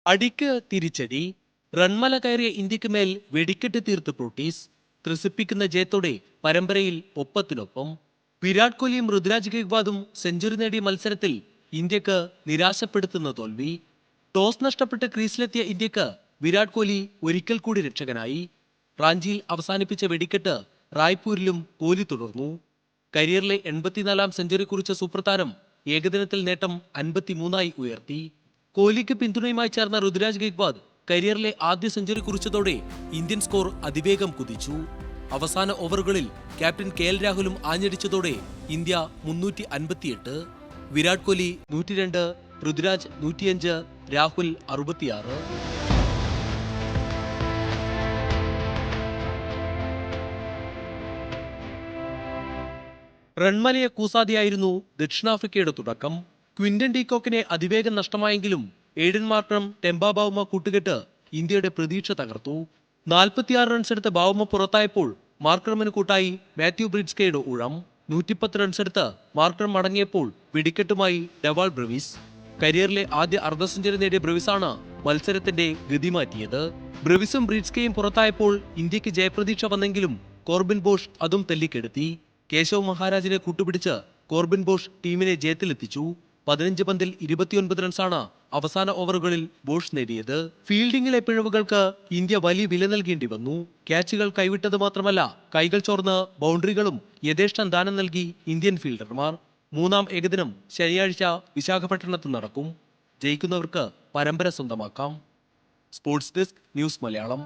അടിക്ക് തിരിച്ചടി. റൺമല കയറിയ ഇന്ത്യക്ക് മേൽ വെടിക്കെട്ട് തീർത്ത് ബ്രിട്ടീഷ്. ത്രസിപ്പിക്കുന്ന ജയത്തോടെ പരമ്പരയിൽ ഒപ്പത്തിനൊപ്പം. വിരാട് കോഹ്ലിയും ഋതുരാജ് ഗെയ്ക്വാദും സെഞ്ചുറി നേടിയ മത്സരത്തിൽ ഇന്ത്യക്ക് നിരാശപ്പെടുത്തുന്ന തോൽവി. ടോസ് നഷ്ടപ്പെട്ട് ക്രീസിലെത്തിയ ഇന്ത്യക്ക് വിരാട് കോഹ്ലി ഒരിക്കൽ കൂടി രക്ഷകനായി. റാഞ്ചിയിൽ അവസാനിപ്പിച്ച വെടിക്കെട്ട് റായ്പൂരിലും കോഹ്ലി തുടർന്നു. കരിയറിലെ 84-ാം സെഞ്ചുറി കുറിച്ച സൂപ്പർ താരം ഏകദിനത്തിൽ നേട്ടം 53 ഉയർത്തി. കോഹ്ലിക്ക് പിന്തുണയുമായി ചേർന്ന ഋതുരാജ് ഗെയ്ക്വാദ് കരിയറിലെ ആദ്യ സെഞ്ചുറി കുറിച്ചതോടെ ഇന്ത്യൻ സ്കോർ അതിവേഗം കുതിച്ചു. അവസാന ഓവറുകളിൽ ക്യാപ്റ്റൻ KL രാഹുലും ആഞ്ഞടിച്ചതോടെ ഇന്ത്യ 358. വിരാട് കോഹ്ലി 102, ഋതുരാജ് 105, രാഹുൽ 66. റൺമലയെ കൂസാതെയായിരുന്നു ദക്ഷിണാഫ്രിക്കയുടെ തുടക്കം. ക്വിന്റൻ ഡീകോക്കിനെ അതിവേഗം നഷ്ടമായെങ്കിലും എയ്ഡൻ മാർക്രം, ടെമ്പ ബൗമ കൂട്ടുകെട്ട് ഇന്ത്യയുടെ പ്രതീക്ഷ തകർത്തു. 46 റൺസെടുത്ത് ബൗമ പുറത്തായപ്പോൾ മാർക്രമിന് കൂട്ടായി മാത്യു ബ്രിഡ്സ്കയുടെ ഊഴം. 110 റൺസെടുത്ത് മാർക്രം മടങ്ങിയപ്പോൾ വെടിക്കെട്ടുമായി ഡെവാൾ ബ്രെവിസ്. കരിയറിലെ ആദ്യ അർദ്ധ സെഞ്ചുറി നേടിയ ബ്രെവിസാണ് മത്സരത്തിന്റെ ഗതി മാറ്റിയത്. ബ്രെവിസും ബ്രിഡ്സ്കയും പുറത്തായപ്പോൾ ഇന്ത്യക്ക് ജയപ്രതീക്ഷ വന്നെങ്കിലും കോർബിൻ ബോഷ് അതും തല്ലിക്കെടുത്തി. കേശവ് മഹാരാജിനെ കൂട്ടുപിടിച്ച് കോർബിൻ ബോഷ് ടീമിനെ ജയത്തിലെത്തിച്ചു. 15 പന്തിൽ 29 റൺസാണ് അവസാന ഓവറുകളിൽ ബോഷ് നേടിയത്. ഫീൽഡിംഗിലെ പിഴവുകൾക്ക് ഇന്ത്യ വലിയ വില നൽകേണ്ടി വന്നു. ക്യാച്ചുകൾ കൈവിട്ടത് മാത്രമല്ല, കൈകൾ ചോർന്ന് ബൗണ്ടറികളും യഥേഷ്ടം ദാനം നൽകി ഇന്ത്യൻ ഫീൽഡർമാർ. മൂന്നാം ഏകദിനം ശനിയാഴ്ച വിശാഖപട്ടണത്ത് നടക്കും. ജയിക്കുന്നവർക്ക് പരമ്പര സ്വന്തമാക്കാം. Sports desk, news Malayalam.